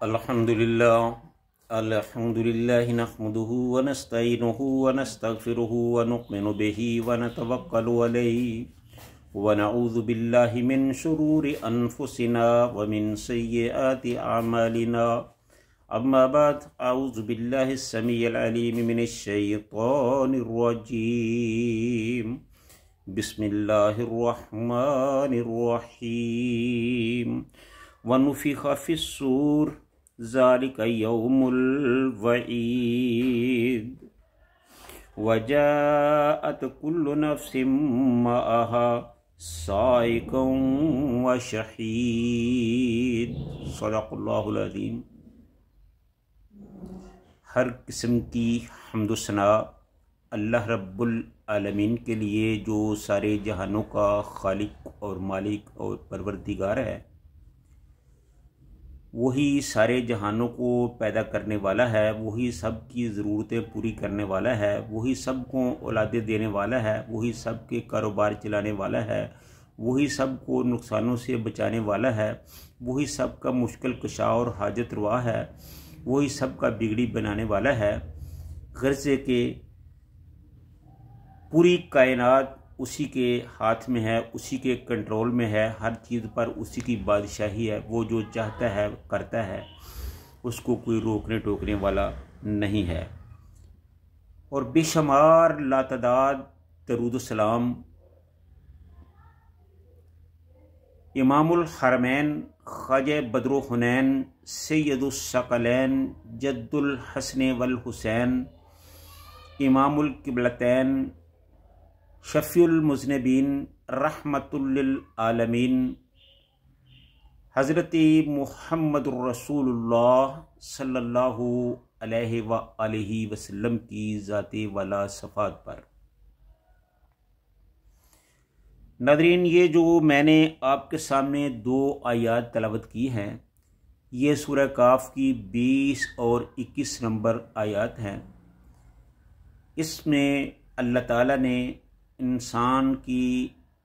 अल्हम्दुलिल्लाह नहमदुहु व नस्तईनुहु व नस्तगफिरुहु व नु'मिनु बिही व नतवक्कलु अलैहि व नऊज़ु बिल्लाहि मिन शुरूरि अनफुसिना व मिन सय्यिआति अमालिना। अम्मा बाद, अऊज़ु बिल्लाहिस समीइल अलीम मिनश शैतानिर रजीम। बिस्मिल्लाहिर रहमानिर रहीम। व नुफ़िख़ फ़िस्सूर ज़ालिका यौमुल वईद वजाअत कुल्लु नफ्सिम मअहा साइक़ुन व शहीद। सदक़ल्लाहुल अज़ीम। हर किस्म की हम्द व सना अल्लाह रब्बुल आलमीन के लिए, जो सारे जहानों का खालिक और मालिक और परवरदिगार है। वही सारे जहानों को पैदा करने वाला है, वही सब की ज़रूरतें पूरी करने वाला है, वही सबको औलादे देने वाला है, वही सब के कारोबार चलाने वाला है, वही सब को नुकसानों से बचाने वाला है, वही सब का मुश्किल कुशा और हाजत रवा है, वही सब का बिगड़ी बनाने वाला है। गर्ज़े के पूरी कायनात उसी के हाथ में है, उसी के कंट्रोल में है, हर चीज़ पर उसी की बादशाही है। वो जो चाहता है करता है, उसको कोई रोकने टोकने वाला नहीं है। और बेशुमार लातदाद दरूद सलाम इमामुल हरमैन ख्वाजा बद्र हुनैन सैयदुस सकलैन जद्दुल हसन वल हुसैन इमामुल किबलतैन शफ़ीउल मुज़निबीन रहमतुल लिल आलमीन हज़रत मुहम्मदुर रसूलुल्लाह सल्लल्लाहु अलैहि व आलिहि वसल्लम की ज़ाते वाला सफ़ात पर। नाज़रीन, ये जो मैंने आपके सामने दो आयात तलावत की हैं, ये सूरह काफ की 20 और 21 नंबर आयात हैं। इसमें अल्लाह ताला ने इंसान की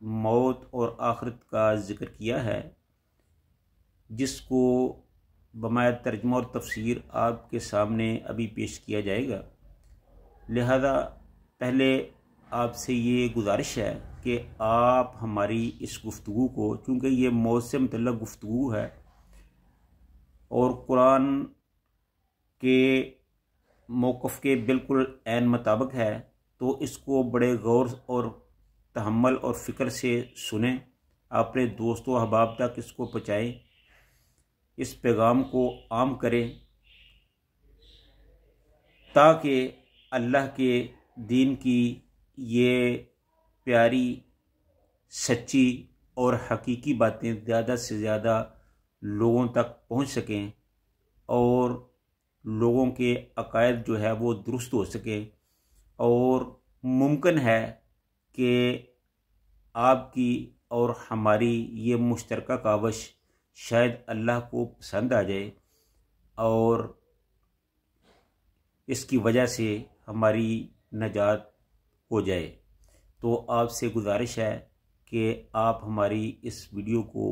मौत और आखिरत का ज़िक्र किया है, जिसको बमाय तर्जुमा और तफसीर आपके सामने अभी पेश किया जाएगा। लिहाजा पहले आपसे ये गुजारिश है कि आप हमारी इस गुफ्तगू को, चूँकि ये मौत से मुतल्लक़ गुफ्तगू है और कुरान के मौक़िफ़ के बिल्कुल ऐन मुताबिक है, तो इसको बड़े गौर और तहम्मुल और फ़िक्र से सुने, अपने दोस्तों अहबाब तक इसको पहुँचाएँ, इस पैगाम को आम करें, ताकि अल्लाह के दीन की ये प्यारी सच्ची और हकीकी बातें ज़्यादा से ज़्यादा लोगों तक पहुँच सकें और लोगों के अकायद जो है वो दुरुस्त हो सके। और मुमकिन है कि आपकी और हमारी ये मुश्तरका कावश शायद अल्लाह को पसंद आ जाए और इसकी वजह से हमारी नजात हो जाए। तो आपसे गुजारिश है कि आप हमारी इस वीडियो को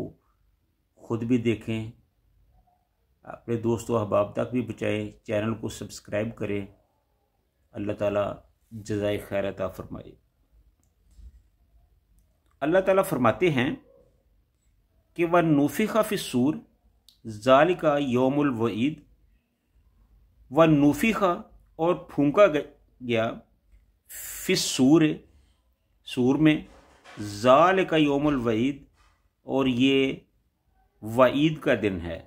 ख़ुद भी देखें, अपने दोस्तों अहबाब तक भी पहुँचाएँ, चैनल को सब्सक्राइब करें। अल्लाह ताला जज़ाए खैर अता फरमाए। अल्लाह ताला फरमाते हैं कि वह नुफ़िख़ फ़िस्सूर ज़ालिका यौमुल वईद, व नुफ़िख़ और फूंका गया फ़िस्सूर सूर में, ज़ालिका यौमुल वईद और ये वईद का दिन है।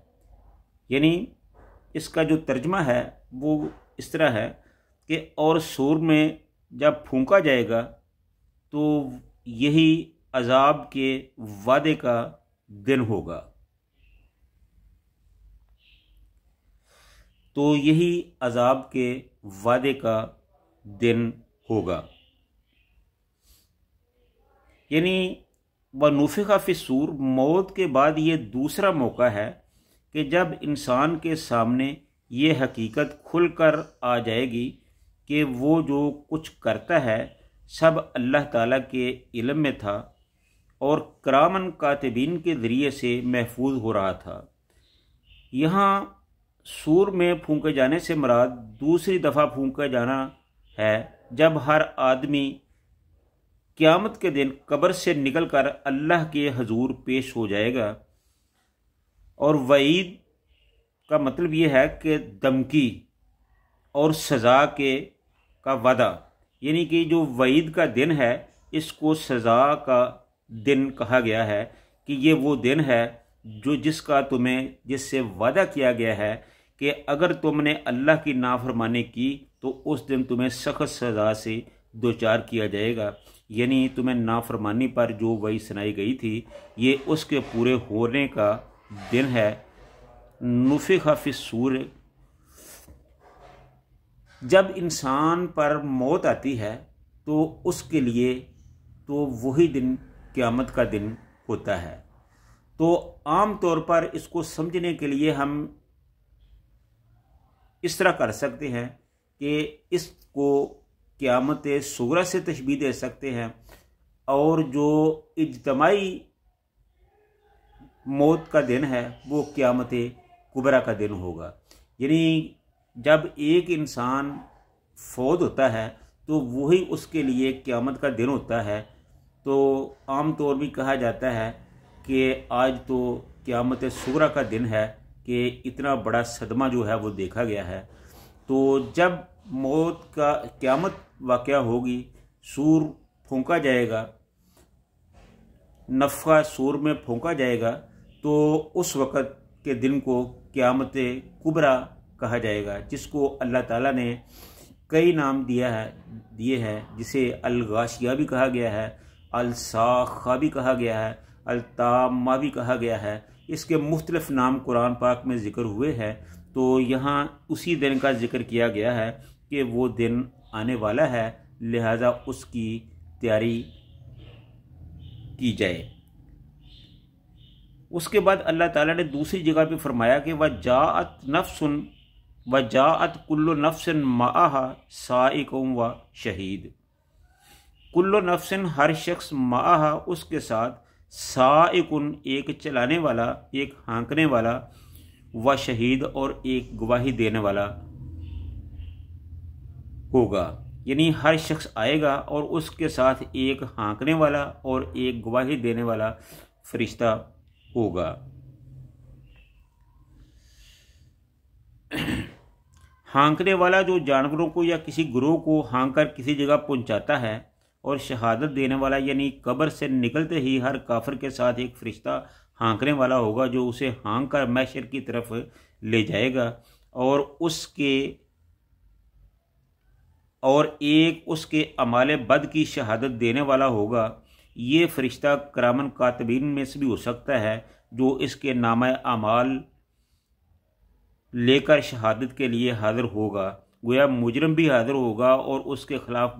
यानी इसका जो तर्जमा है वो इस तरह है कि और सूर में जब फूंका जाएगा तो यही अजाब के वादे का दिन होगा। तो यही अजाब के वादे का दिन होगा। यानी व नुफ़िख़ फ़िस्सूर, मौत के बाद ये दूसरा मौका है कि जब इंसान के सामने ये हकीकत खुलकर आ जाएगी कि वो जो कुछ करता है सब अल्लाह ताला के इल्म में था और किरामन कातिबीन के ज़रिए से महफूज हो रहा था। यहाँ सूर में फूंके जाने से मुराद दूसरी दफ़ा फूंका जाना है, जब हर आदमी क़यामत के दिन कब्र से निकलकर अल्लाह के हजूर पेश हो जाएगा। और वईद का मतलब ये है कि धमकी और सज़ा का वादा, यानी कि जो वईद का दिन है इसको सज़ा का दिन कहा गया है कि ये वो दिन है जिससे वादा किया गया है कि अगर तुमने अल्लाह की नाफरमानी की तो उस दिन तुम्हें सख्त सज़ा से दो चार किया जाएगा। यानी तुम्हें नाफरमानी पर जो वही सुनाई गई थी ये उसके पूरे होने का दिन है। नुफ़िख़ फ़िस्सूर, जब इंसान पर मौत आती है तो उसके लिए तो वही दिन क़यामत का दिन होता है। तो आम तौर पर इसको समझने के लिए हम इस तरह कर सकते हैं कि इसको क़यामत सुगरा से तशबीह दे सकते हैं, और जो इज्तमाई मौत का दिन है वो क़यामत कुबरा का दिन होगा। यानी जब एक इंसान फौत होता है तो वही उसके लिए क़यामत का दिन होता है। तो आम तौर भी कहा जाता है कि आज तो क़यामत सुगरा का दिन है कि इतना बड़ा सदमा जो है वो देखा गया है। तो जब मौत का क़यामत वाक़या होगी, सूर फूंका जाएगा, नफ़्ख़ा सूर में फूंका जाएगा, तो उस वक़्त के दिन को क़यामत कुबरा कहा जाएगा, जिसको अल्लाह ताला ने कई नाम दिए हैं, जिसे अल-गाशिया भी कहा गया है, अल-साख़ा भी कहा गया है, अल-ताम्मा भी कहा गया है। इसके मुख्तलिफ़ नाम कुरान पाक में ज़िक्र हुए हैं। तो यहाँ उसी दिन का ज़िक्र किया गया है कि वो दिन आने वाला है, लिहाजा उसकी तैयारी की जाए। उसके बाद अल्लाह ताला ने दूसरी जगह पे फरमाया कि वजाअत कुल्लु नफ्सिन माहा साइकुम व शहीद। कुल्लु नफ्सिन हर शख्स माहा उसके साथ, साइकुन एक चलाने वाला, एक हाँकने वाला, व शहीद और एक गवाही देने वाला होगा। यानी हर शख्स आएगा और उसके साथ एक हाँकने वाला और एक गवाही देने वाला फरिश्ता होगा। हाँकने वाला जो जानवरों को या किसी गुरोह को हाँक कर किसी जगह पहुंचाता है, और शहादत देने वाला यानी कब्र से निकलते ही हर काफिर के साथ एक फरिश्ता हाँकने वाला होगा जो उसे हाँक कर महशर की तरफ ले जाएगा, और एक उसके अमाले बद की शहादत देने वाला होगा। ये फरिश्ता करामन कातिबीन में से भी हो सकता है जो इसके नामा अमाल लेकर शहादत के लिए हाजिर होगा। गोया मुजरम भी हाजिर होगा और उसके खिलाफ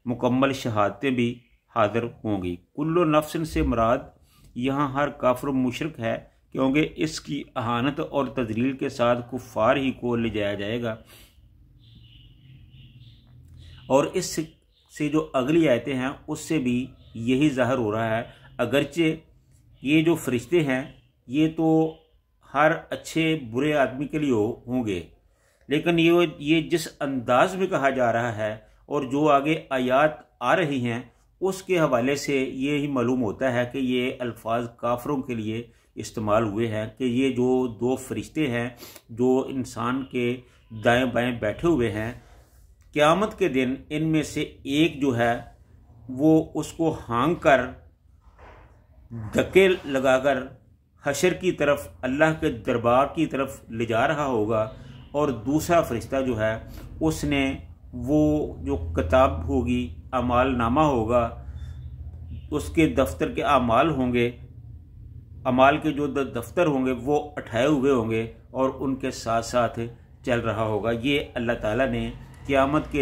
मुकम्मल शहादतें भी हाजिर होंगी। कुल्लो नफ्सिन से मुराद यहाँ हर काफिर मुशरिक है, क्योंकि इसकी अहानत और तजलील के साथ कुफ़ार ही को ले जाया जाएगा। और इससे जो अगली आयतें हैं उससे भी यही ज़ाहिर हो रहा है। अगरचे ये जो फरिश्ते हैं ये तो हर अच्छे बुरे आदमी के लिए होंगे, लेकिन ये जिस अंदाज में कहा जा रहा है और जो आगे आयात आ रही हैं उसके हवाले से ये ही मालूम होता है कि ये अल्फाज काफरों के लिए इस्तेमाल हुए हैं कि ये जो दो फरिश्ते हैं जो इंसान के दाएं बाएं बैठे हुए हैं, क़यामत के दिन इनमें से एक जो है वो उसको हाँक कर धक्के लगाकर हशर की तरफ, अल्लाह के दरबार की तरफ ले जा रहा होगा, और दूसरा फरिश्ता जो है उसने वो जो किताब होगी, अमाल नामा होगा, उसके दफ्तर के अमाल होंगे, अमाल के जो दफ्तर होंगे वो उठाए हुए होंगे और उनके साथ साथ चल रहा होगा। ये अल्लाह ताला ने क़यामत के